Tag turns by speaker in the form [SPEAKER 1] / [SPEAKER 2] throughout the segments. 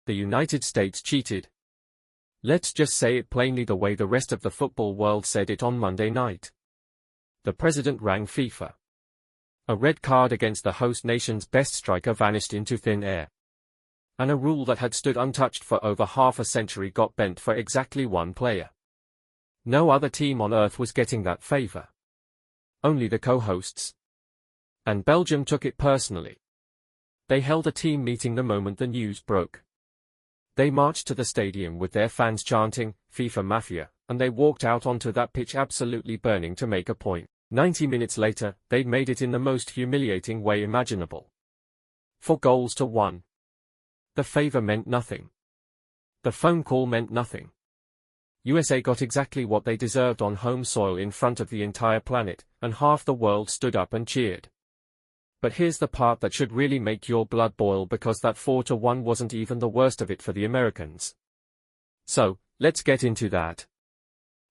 [SPEAKER 1] the United States cheated. Let's just say it plainly the way the rest of the football world said it on Monday night. The president rang FIFA. A red card against the host nation's best striker vanished into thin air. And a rule that had stood untouched for over half a century got bent for exactly one player. No other team on earth was getting that favor. Only the co-hosts. And Belgium took it personally. They held a team meeting the moment the news broke. They marched to the stadium with their fans chanting, "FIFA Mafia," and they walked out onto that pitch absolutely burning to make a point. 90 minutes later, they'd made it in the most humiliating way imaginable. 4-1. The favor meant nothing. The phone call meant nothing. USA got exactly what they deserved on home soil in front of the entire planet, and half the world stood up and cheered. But here's the part that should really make your blood boil, because that 4-1 wasn't even the worst of it for the Americans. So, let's get into that.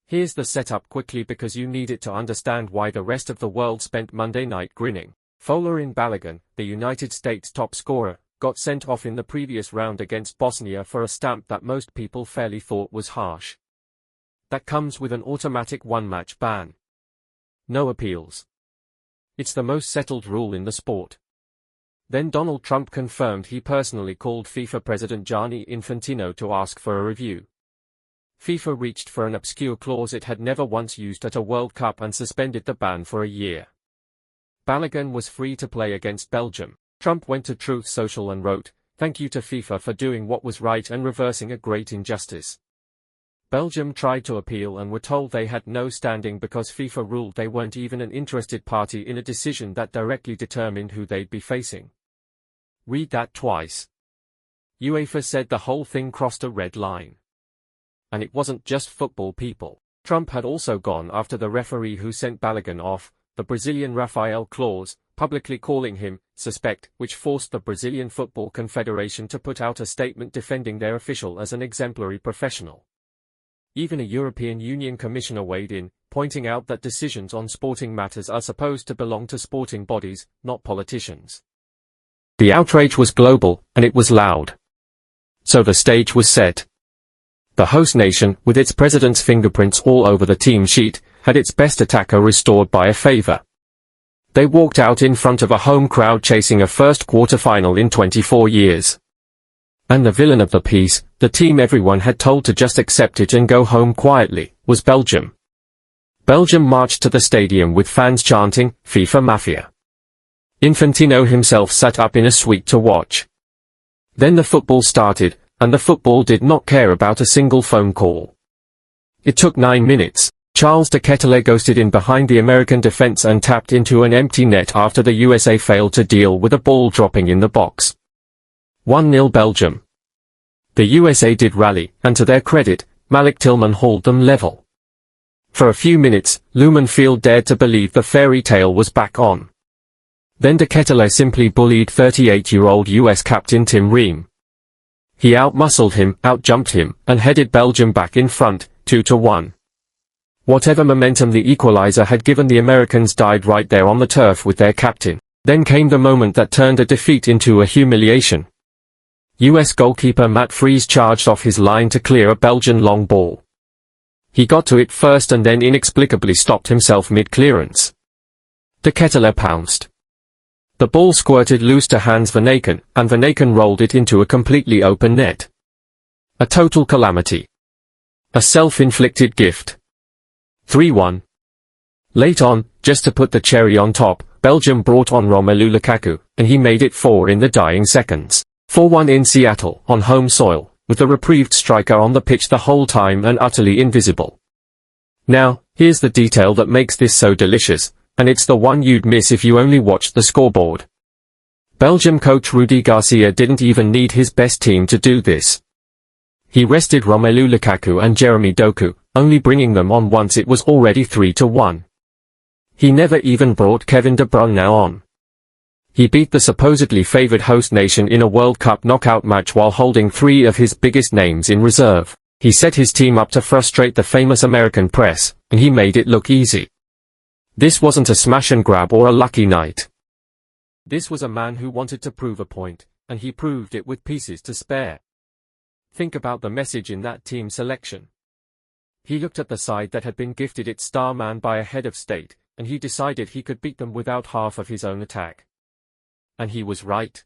[SPEAKER 1] Here's the setup quickly because you need it to understand why the rest of the world spent Monday night grinning. Folarin Balogun, the United States top scorer, got sent off in the previous round against Bosnia for a stamp that most people fairly thought was harsh. That comes with an automatic one-match ban. No appeals. It's the most settled rule in the sport. Then Donald Trump confirmed he personally called FIFA President Gianni Infantino to ask for a review. FIFA reached for an obscure clause it had never once used at a World Cup and suspended the ban for a year. Balogun was free to play against Belgium. Trump went to Truth Social and wrote, "Thank you to FIFA for doing what was right and reversing a great injustice." Belgium tried to appeal and were told they had no standing because FIFA ruled they weren't even an interested party in a decision that directly determined who they'd be facing. Read that twice. UEFA said the whole thing crossed a red line. And it wasn't just football people. Trump had also gone after the referee who sent Balogun off, the Brazilian Rafael Claus, publicly calling him suspect, which forced the Brazilian Football Confederation to put out a statement defending their official as an exemplary professional. Even a European Union commissioner weighed in, pointing out that decisions on sporting matters are supposed to belong to sporting bodies, not politicians. The outrage was global, and it was loud. So the stage was set. The host nation, with its president's fingerprints all over the team sheet, had its best attacker restored by a favor. They walked out in front of a home crowd chasing a first quarter-final in 24 years. And the villain of the piece, the team everyone had told to just accept it and go home quietly, was Belgium. Belgium marched to the stadium with fans chanting, "FIFA Mafia." Infantino himself sat up in a suite to watch. Then the football started, and the football did not care about a single phone call. It took 9 minutes. Charles de Ketelaere ghosted in behind the American defense and tapped into an empty net after the USA failed to deal with a ball dropping in the box. 1-0 Belgium. The USA did rally, and to their credit, Malik Tillman hauled them level. For a few minutes, Lumenfield dared to believe the fairy tale was back on. Then de Ketelaere simply bullied 38-year-old US captain Tim Ream. He outmuscled him, outjumped him, and headed Belgium back in front, 2-1. Whatever momentum the equalizer had given the Americans died right there on the turf with their captain. Then came the moment that turned a defeat into a humiliation. US goalkeeper Matt Freese charged off his line to clear a Belgian long ball. He got to it first and then inexplicably stopped himself mid-clearance. De Ketelaere pounced. The ball squirted loose to Hans van Aken, and van Aken rolled it into a completely open net. A total calamity. A self-inflicted gift. 3-1. Late on, just to put the cherry on top, Belgium brought on Romelu Lukaku, and he made it 4 in the dying seconds. 4-1 in Seattle, on home soil, with the reprieved striker on the pitch the whole time and utterly invisible. Now, here's the detail that makes this so delicious, and it's the one you'd miss if you only watched the scoreboard. Belgium coach Rudi Garcia didn't even need his best team to do this. He rested Romelu Lukaku and Jeremy Doku, only bringing them on once it was already 3-1. He never even brought Kevin De Bruyne on. He beat the supposedly favored host nation in a World Cup knockout match while holding 3 of his biggest names in reserve. He set his team up to frustrate the famous American press, and he made it look easy. This wasn't a smash and grab or a lucky night. This was a man who wanted to prove a point, and he proved it with pieces to spare. Think about the message in that team selection. He looked at the side that had been gifted its star man by a head of state, and he decided he could beat them without half of his own attack. And he was right.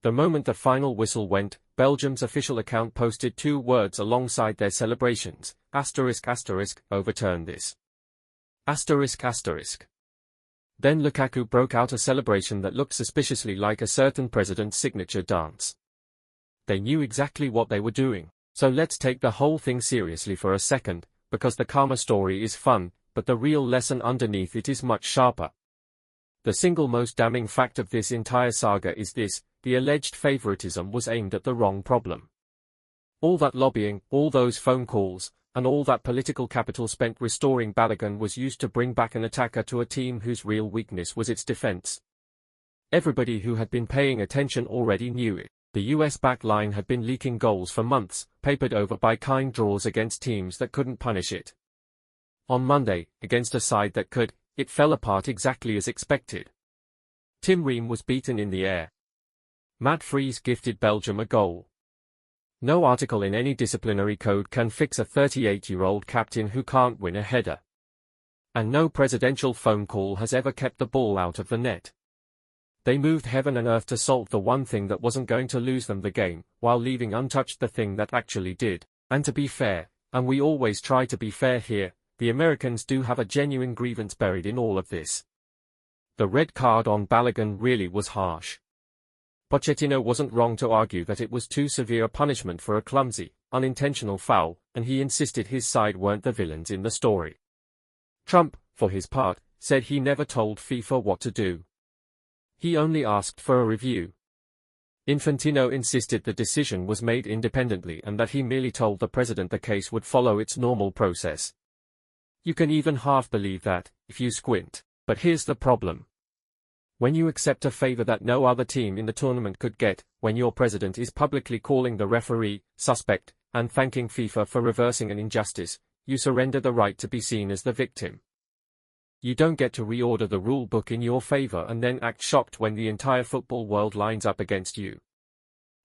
[SPEAKER 1] The moment the final whistle went, Belgium's official account posted 2 words alongside their celebrations: overturn this. Then Lukaku broke out a celebration that looked suspiciously like a certain president's signature dance. They knew exactly what they were doing. So let's take the whole thing seriously for a second, because the Karma story is fun, but the real lesson underneath it is much sharper. The single most damning fact of this entire saga is this: the alleged favoritism was aimed at the wrong problem. All that lobbying, all those phone calls, and all that political capital spent restoring Balogun was used to bring back an attacker to a team whose real weakness was its defense. Everybody who had been paying attention already knew it. The US back line had been leaking goals for months, papered over by kind draws against teams that couldn't punish it. On Monday, against a side that could, it fell apart exactly as expected. Tim Ream was beaten in the air. Matt Fries gifted Belgium a goal. No article in any disciplinary code can fix a 38-year-old captain who can't win a header. And no presidential phone call has ever kept the ball out of the net. They moved heaven and earth to solve the one thing that wasn't going to lose them the game, while leaving untouched the thing that actually did. And to be fair, and we always try to be fair here, the Americans do have a genuine grievance buried in all of this. The red card on Balogun really was harsh. Pochettino wasn't wrong to argue that it was too severe a punishment for a clumsy, unintentional foul, and he insisted his side weren't the villains in the story. Trump, for his part, said he never told FIFA what to do. He only asked for a review. Infantino insisted the decision was made independently and that he merely told the president the case would follow its normal process. You can even half believe that, if you squint. But here's the problem. When you accept a favor that no other team in the tournament could get, when your president is publicly calling the referee suspect, and thanking FIFA for reversing an injustice, you surrender the right to be seen as the victim. You don't get to reorder the rule book in your favor and then act shocked when the entire football world lines up against you.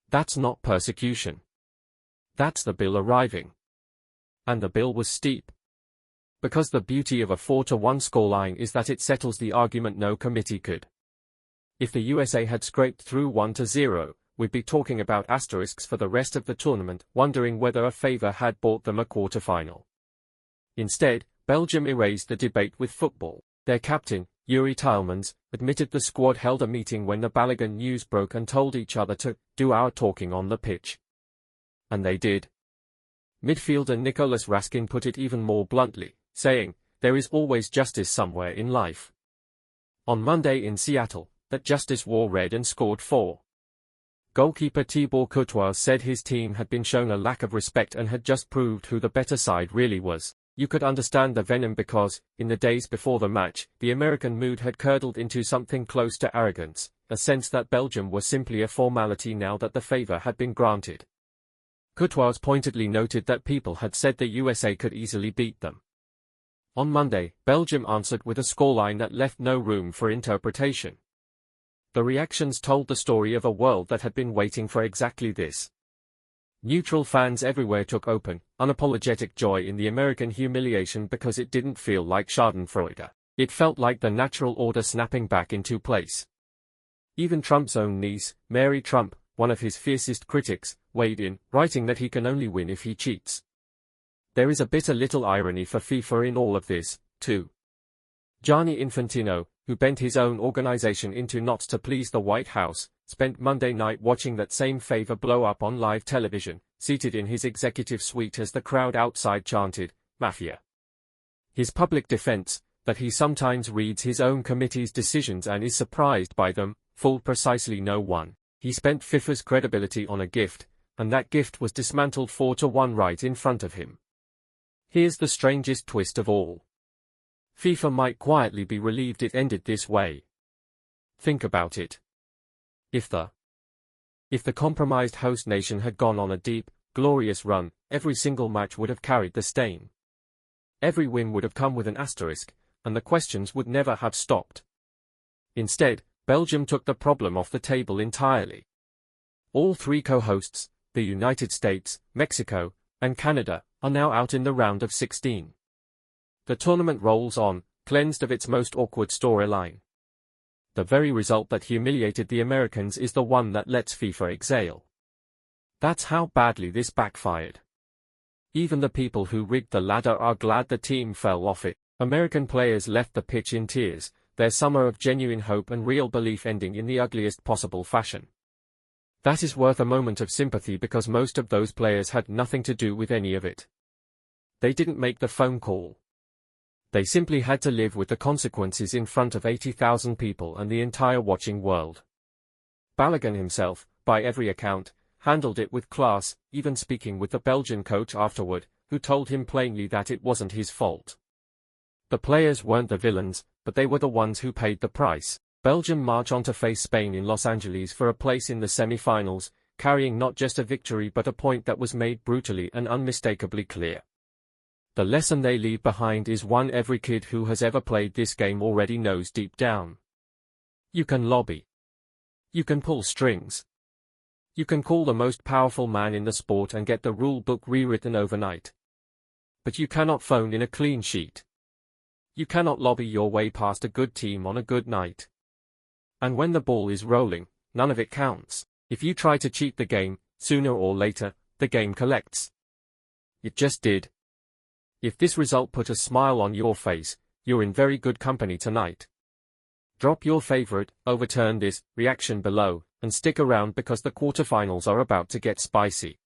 [SPEAKER 1] That's not persecution. That's the bill arriving. And the bill was steep. Because the beauty of a 4-1 scoreline is that it settles the argument no committee could. If the USA had scraped through 1-0, we'd be talking about asterisks for the rest of the tournament, wondering whether a favor had bought them a quarter-final. Instead, Belgium erased the debate with football. Their captain, Yuri Tielemans, admitted the squad held a meeting when the Balogun news broke and told each other to do our talking on the pitch. And they did. Midfielder Nicolas Raskin put it even more bluntly, saying, "There is always justice somewhere in life." On Monday in Seattle, that justice wore red and scored 4. Goalkeeper Thibaut Courtois said his team had been shown a lack of respect and had just proved who the better side really was. You could understand the venom because, in the days before the match, the American mood had curdled into something close to arrogance, a sense that Belgium was simply a formality now that the favor had been granted. Courtois pointedly noted that people had said the USA could easily beat them. On Monday, Belgium answered with a scoreline that left no room for interpretation. The reactions told the story of a world that had been waiting for exactly this. Neutral fans everywhere took open, unapologetic joy in the American humiliation because it didn't feel like schadenfreude. It felt like the natural order snapping back into place. Even Trump's own niece, Mary Trump, one of his fiercest critics, weighed in, writing that he can only win if he cheats. There is a bitter little irony for FIFA in all of this, too. Gianni Infantino, who bent his own organization into knots to please the White House, spent Monday night watching that same favor blow up on live television, seated in his executive suite as the crowd outside chanted, "Mafia." His public defense, that he sometimes reads his own committee's decisions and is surprised by them, fooled precisely no one. He spent FIFA's credibility on a gift, and that gift was dismantled 4-1 right in front of him. Here's the strangest twist of all. FIFA might quietly be relieved it ended this way. Think about it. If the compromised host nation had gone on a deep, glorious run, every single match would have carried the stain. Every win would have come with an asterisk, and the questions would never have stopped. Instead, Belgium took the problem off the table entirely. All 3 co-hosts, the United States, Mexico, and Canada, are now out in the round of 16. The tournament rolls on, cleansed of its most awkward storyline. The very result that humiliated the Americans is the one that lets FIFA exhale. That's how badly this backfired. Even the people who rigged the ladder are glad the team fell off it. American players left the pitch in tears, their summer of genuine hope and real belief ending in the ugliest possible fashion. That is worth a moment of sympathy because most of those players had nothing to do with any of it. They didn't make the phone call. They simply had to live with the consequences in front of 80,000 people and the entire watching world. Balogun himself, by every account, handled it with class, even speaking with the Belgian coach afterward, who told him plainly that it wasn't his fault. The players weren't the villains, but they were the ones who paid the price. Belgium march on to face Spain in Los Angeles for a place in the semi-finals, carrying not just a victory but a point that was made brutally and unmistakably clear. The lesson they leave behind is one every kid who has ever played this game already knows deep down. You can lobby. You can pull strings. You can call the most powerful man in the sport and get the rule book rewritten overnight. But you cannot phone in a clean sheet. You cannot lobby your way past a good team on a good night. And when the ball is rolling, none of it counts. If you try to cheat the game, sooner or later, the game collects. It just did. If this result put a smile on your face, you're in very good company tonight. Drop your favorite, overturn this reaction below, and stick around because the quarterfinals are about to get spicy.